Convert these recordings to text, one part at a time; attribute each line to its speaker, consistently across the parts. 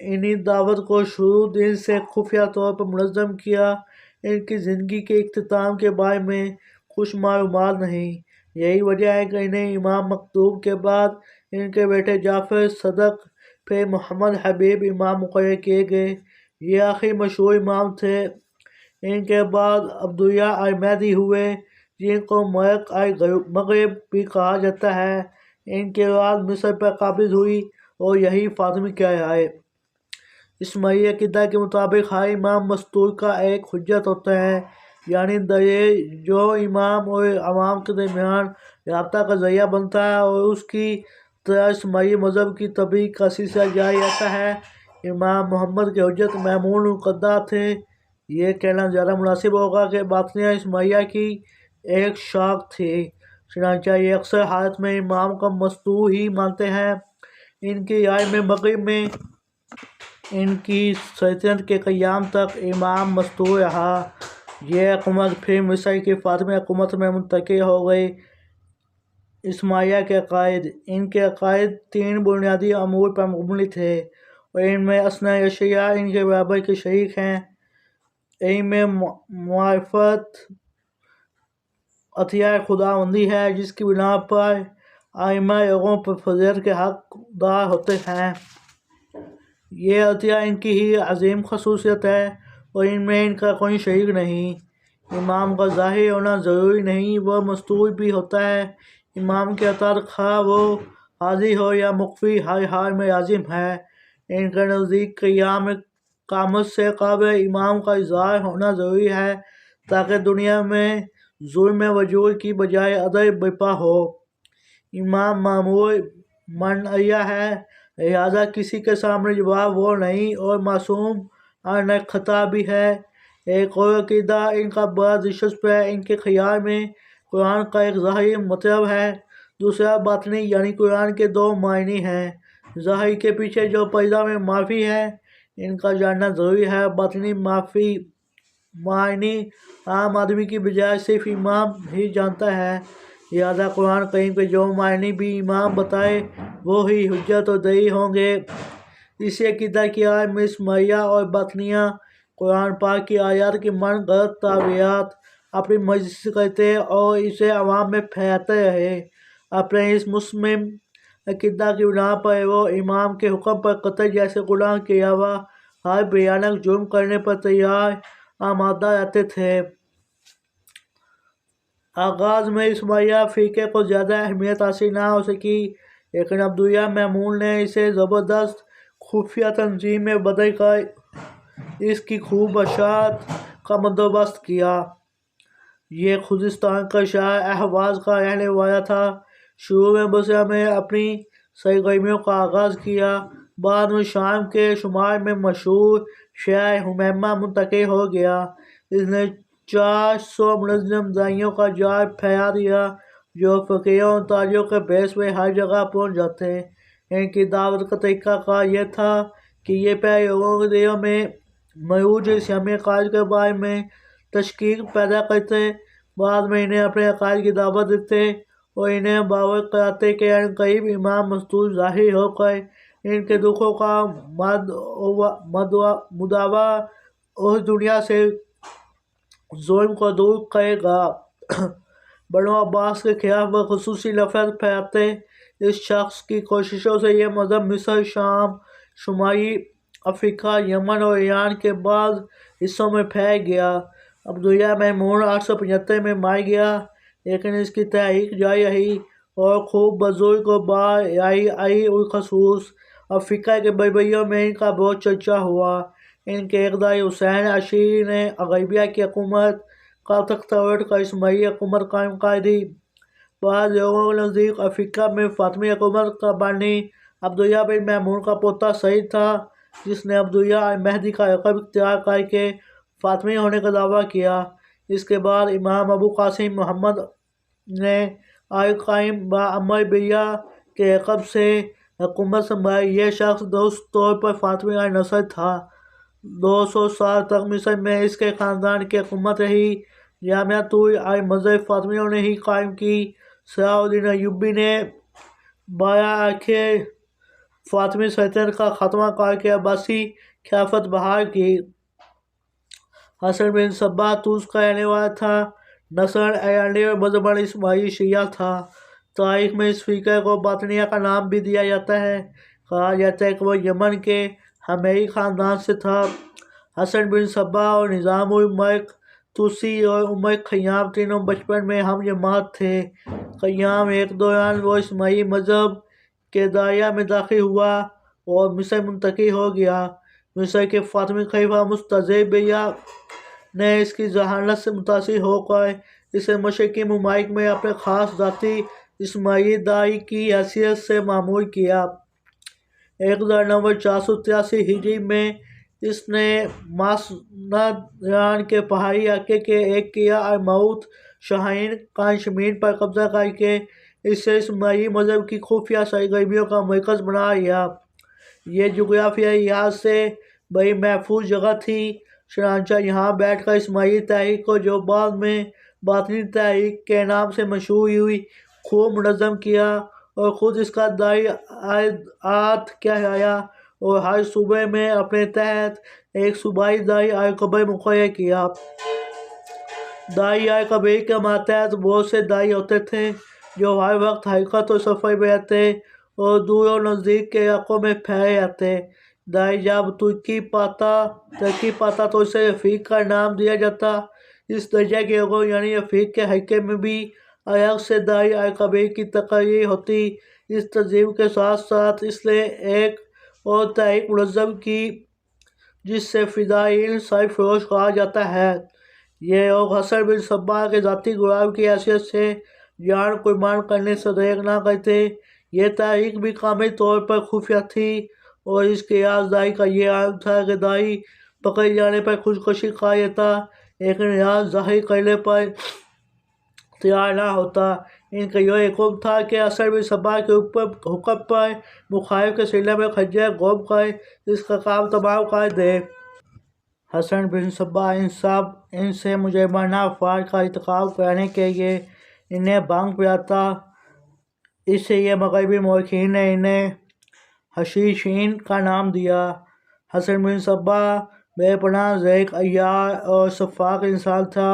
Speaker 1: انہی دعوت کو شروع دن سے خفیہ طور پر منظم کیا۔ ان کی زندگی کے اختتام کے بارے میں کچھ معلومات نہیں۔ یہی وجہ ہے کہ انہیں امام مکتوب کے بعد ان کے بیٹے جعفر صدق پھر محمد حبیب امام مقرر کیے گئے۔ یہ آخری مشہور امام تھے۔ ان کے بعد عبداللہ مہدی ہوئے، جن کو ملک مغرب بھی کہا جاتا ہے۔ ان کی اولاد مصر پر قابض ہوئی اور یہی فاطمی کہلائے۔ اسماعیلی عقیدہ کے مطابق ہر امام مستور کا ایک حجت ہوتا ہے، یعنی دلیل جو امام اور عوام کے درمیان رابطہ کا ذریعہ بنتا ہے اور اس کی طرح اسماعیلی مذہب کی تبلیغ کا سلسلہ جاری رہتا ہے۔ امام محمد کے حجت مامون القدہ تھے۔ یہ کہنا زیادہ مناسب ہوگا کہ باطنیہ اسماعیلیہ کی ایک شاخ تھی، چنانچہ یہ اکثر حالت میں امام کو مستور ہی مانتے ہیں۔ ان کی رائے میں مغرب میں ان کی سلطنت کے قیام تک امام مستور رہا۔ یہ حکومت پھر مصر کی فاطمی حکومت میں منتقل ہو گئی۔ اسماعیلیہ کے عقائد۔ ان کے عقائد 3 بنیادی امور پر مبنی تھے اور ان میں اثنا عشریہ ان کے برابر کے شریک ہیں۔ علم معرفت عطیہ خداوندی ہے جس کی بنا پر ائمہ لوگوں پر فضیلت کے حقدار ہوتے ہیں۔ یہ عطیہ ان کی ہی عظیم خصوصیت ہے اور ان میں ان کا کوئی شریک نہیں۔ امام کا ظاہر ہونا ضروری نہیں، وہ مستور بھی ہوتا ہے۔ امام کی اطاعت خواہ وہ حاضر ہو یا مخفی ہر حال میں لازم ہے۔ ان کے نزدیک قیامت سے قبل امام کا اظہار ہونا ضروری ہے تاکہ دنیا میں ظلم وجور کی بجائے عدل برپا ہو۔ امام مامور مرئیہ ہے، لہذا کسی کے سامنے جواب وہ نہیں اور معصوم عن خطا بھی ہے۔ ایک اور عقیدہ ان کا بڑا دلچسپ ہے۔ ان کے خیال میں قرآن کا ایک ظاہری مطلب ہے، دوسرا باطنی، یعنی قرآن کے 2 معنی ہیں۔ ظاہری کے پیچھے جو پردہ میں معافی ہے ان کا جاننا ضروری ہے۔ باطنی معنی عام آدمی کی بجائے صرف امام ہی جانتا ہے، لہذا قرآن کریم کے جو معنی بھی امام بتائے وہی حجت اور دلیل ہوں گے۔ اسی عقیدہ کی رائے میں اسماعیلیہ اور باطنیہ قرآن پاک کی آیات کی مانند غلط تعبیرات اپنی مرضی سے کرتے اور اسے عوام میں پھیلاتے رہے۔ اپنے اس مصمم عقیدہ کی بنا پر وہ امام کے حکم پر قتل جیسے گناہ کے علاوہ ہر بھیانک جرم کرنے پر تیار آمادہ رہتے تھے۔ آغاز میں اسماعیلیہ فرقے کو زیادہ اہمیت حاصل نہ ہو سکی، لیکن عبداللہ مامون نے اسے زبردست خفیہ تنظیم میں بدل کر اس کی خوب بشارت کا بندوبست کیا۔ یہ خوزستان کا شہر اہواز کا رہنے والا تھا۔ شروع میں بصرہ میں اپنی سرگرمیوں کا آغاز کیا، بعد میں شام کے شمال میں مشہور شہر حمیمہ منتقل ہو گیا۔ اس نے 400 منظم داعیوں کا جال پھیلا دیا جو فقیروں اور تاجروں کے بھیس میں ہر جگہ پہنچ جاتے۔ ان کی دعوت کا طریقہ کار یہ تھا کہ یہ پہلے لوگوں کے دلوں میں مروج اسلامی عقائد کے بارے میں تشکیک پیدا کرتے، بعد میں انہیں اپنے عقائد کی دعوت دیتے اور انہیں باور کراتے کہ عنقریب امام مستور ظاہر ہو کر ان کے دکھوں کا مداوا اور دنیا سے ظلم کو دور کرے گا۔ بنو عباس کے خلاف وہ خصوصی نفرت پھیلاتے۔ اس شخص کی کوششوں سے یہ مذہب مصر، شام، شمالی افریقہ، یمن اور ایران کے بعض حصوں میں پھیل گیا۔ عبداللہ مامون 875 میں مر گیا، لیکن اس کی تحریک جاری رہی اور خوب بزرگ و بارائی الخصوص افریقہ کے بربریوں میں ان کا بہت چرچا ہوا۔ ان کے ایک دائی حسین عشیری نے غربیہ کی حکومت کا تختہ الٹ کر اسماعیلی حکومت قائم کر دی۔ بعض لوگوں کے نزدیک افریقہ میں فاطمی حکومت کا بانی عبداللہ بن مامون کا پوتا سعید تھا، جس نے عبداللہ مہدی کا لقب اختیار کر کے فاطمی ہونے کا دعویٰ کیا۔ اس کے بعد امام ابو قاسم محمد نے القائم بامر باللہ کے لقب سے حکومت سنبھالی۔ یہ شخص درست طور پر فاطمی نسل تھا۔ 200 سال تک مصر میں اس کے خاندان کی حکومت رہی۔ جامعۃ المذہب فاطمیوں نے ہی قائم کی۔ صلاح الدین ایوبی نے 12 آخر فاطمی سلطنت کا خاتمہ کر کے عباسی خلافت بحال کی۔ حسن بن صبا طوس کا رہنے والا تھا، نسل ایرانی اور مذہباً اسماعیلی شیعہ تھا۔ تاریخ میں اس فرقے کو باطنیہ کا نام بھی دیا جاتا ہے۔ کہا جاتا ہے کہ وہ یمن کے حمیری خاندان سے تھا۔ حسن بن صبا اور نظام الملک طوسی اور الملک خیام تینوں بچپن میں ہم جماعت تھے۔ خیام ایک دوران وہ اسماعیلی مذہب کے دائرہ میں داخل ہوا اور مصر منتقل ہو گیا۔ مصر کے فاطمی خلیفہ مستضعف بلّہ نے اس کی ذہانت سے متاثر ہو کر اسے مشرقی ممالک میں اپنے خاص ذاتی اسماعیلی داعی کی حیثیت سے معمور کیا۔ 1000 نومبر 483 ہجری میں اس نے مسند ایران کے پہاڑی علاقے کے ایک قلعہ الموت شاہین کانشمین پر قبضہ کر کے اسے اسماعیلی مذہب کی خفیہ سرگرمیوں کا مرکز بنا لیا۔ یہ جغرافیائی لحاظ سے بڑی محفوظ جگہ تھی، چنانچہ یہاں بیٹھ کر اسماعیلی تحریک کو، جو بعد میں باطنی تحریک کے نام سے مشہور ہوئی، خوب منظم کیا اور خود اس کا داعی آت کہلایا اور ہر صوبے میں اپنے تحت ایک صوبائی داعی القبیل مقرر کیا۔ داعی القبیل کے ماتحت بہت سے داعی ہوتے تھے جو ہر وقت حرکت اور سفر میں رہتے اور دور و نزدیک کے علاقوں میں پھیلے رہتے۔ داعی جب ترقی پاتا تو اسے رفیق کا نام دیا جاتا۔ اس درجے کے لوگوں یعنی رفیق کے حلقے میں بھی الگ سے داعی القبیل کی تقرری ہوتی۔ اس تنظیم کے ساتھ ساتھ اس نے ایک اور تحریک منظم کی جس سے فدائیین سرفروش کہا جاتا ہے۔ یہ لوگ حسن بن صبا کے ذاتی غلام کی حیثیت سے جان قربان کرنے سے دریغ نہ کرتے۔ یہ تحریک بھی کامل طور پر خفیہ تھی اور اس کے راز داعی کا یہ عالم تھا کہ داعی پکڑ جانے پر خودکشی کر لیتا لیکن راز ظاہر کرنے پر تیار نہ ہوتا۔ ان کا یہ حکم تھا کہ حسن بن صبا کے حکم پر مخالف کے سینے میں خنجر گھوم کر اس کا کام تمام کر دے۔ حسن بن صبا ان سے مجرمانہ افعال کا ارتکاب کرانے کے لیے انہیں بھنگ پلاتا، اس لیے مغربی مورخین نے انہیں حشیشین کا نام دیا۔ حسن بن صبا بے پناہ ذلیق، عیار اور شفاق انسان تھا۔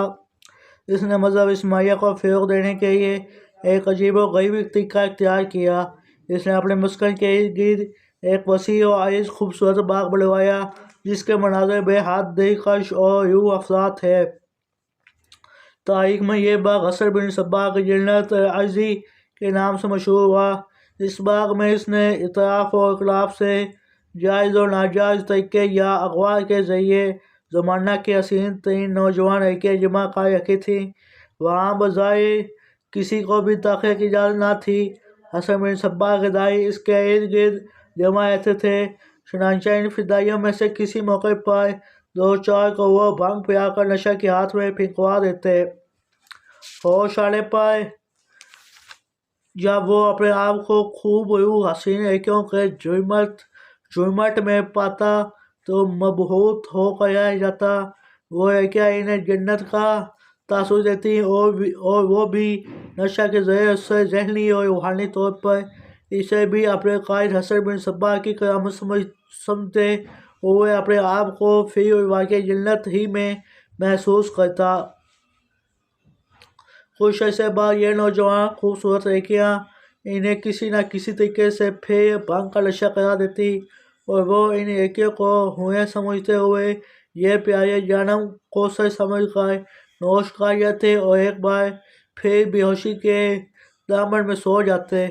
Speaker 1: اس نے مذہب اسماعیلیہ کو فروغ دینے کے لیے ایک عجیب و غریب طریقہ اختیار کیا۔ اس نے اپنے مسکن کے ارد گرد ایک وسیع و عریض خوبصورت باغ بنوایا جس کے مناظر بے حد دلکش اور روح افزا تھے۔ تاریخ میں یہ باغ حسن بن صبا کی جنت ارضی کے نام سے مشہور ہوا۔ اس باغ میں اس نے اطراف و اطراف سے جائز و ناجائز طریقے یا اغوا کے ذریعے زمانہ کی حسین ترین نوجوان لڑکیاں جمع کر رکھی تھیں۔ وہاں بظاہر کسی کو بھی داخلے کی اجازت نہ تھی۔ حسن بن صبا کے داعی اس کے ارد گرد جمع رہتے تھے، چنانچہ ان فدائیوں میں سے کسی موقع پر دو چار کو وہ بھنگ پلا کر نشہ کی ہاتھ میں پھینکوا دیتے۔ ہوش آنے پر جب وہ اپنے آپ کو خوب روح حسین لڑکیوں کے جھرمٹ میں پاتا تو مبہوت ہو کر رہ جاتا۔ وہ لڑکیاں انہیں جنت کا تاثر دیتی اور وہ بھی نشہ کے ذریعے اس سے ذہنی اور روحانی طور پر اسے بھی اپنے قائد حسن بن صبا کی کرامت سمجھتے ہوئے اپنے آپ کو فی الواقع جنت ہی میں محسوس کرتا۔ کچھ عرصے بعد یہ نوجوان خوبصورت لڑکیاں انہیں کسی نہ کسی طریقے سے پھر بھنگ کا نشہ کرا دیتی اور وہ ان لڑکیوں کو حوریں سمجھتے ہوئے یہ پیارے جانم کوثر سمجھ کر نوش کر لیتے اور ایک بار پھر بے ہوشی کے دامن میں سو جاتے۔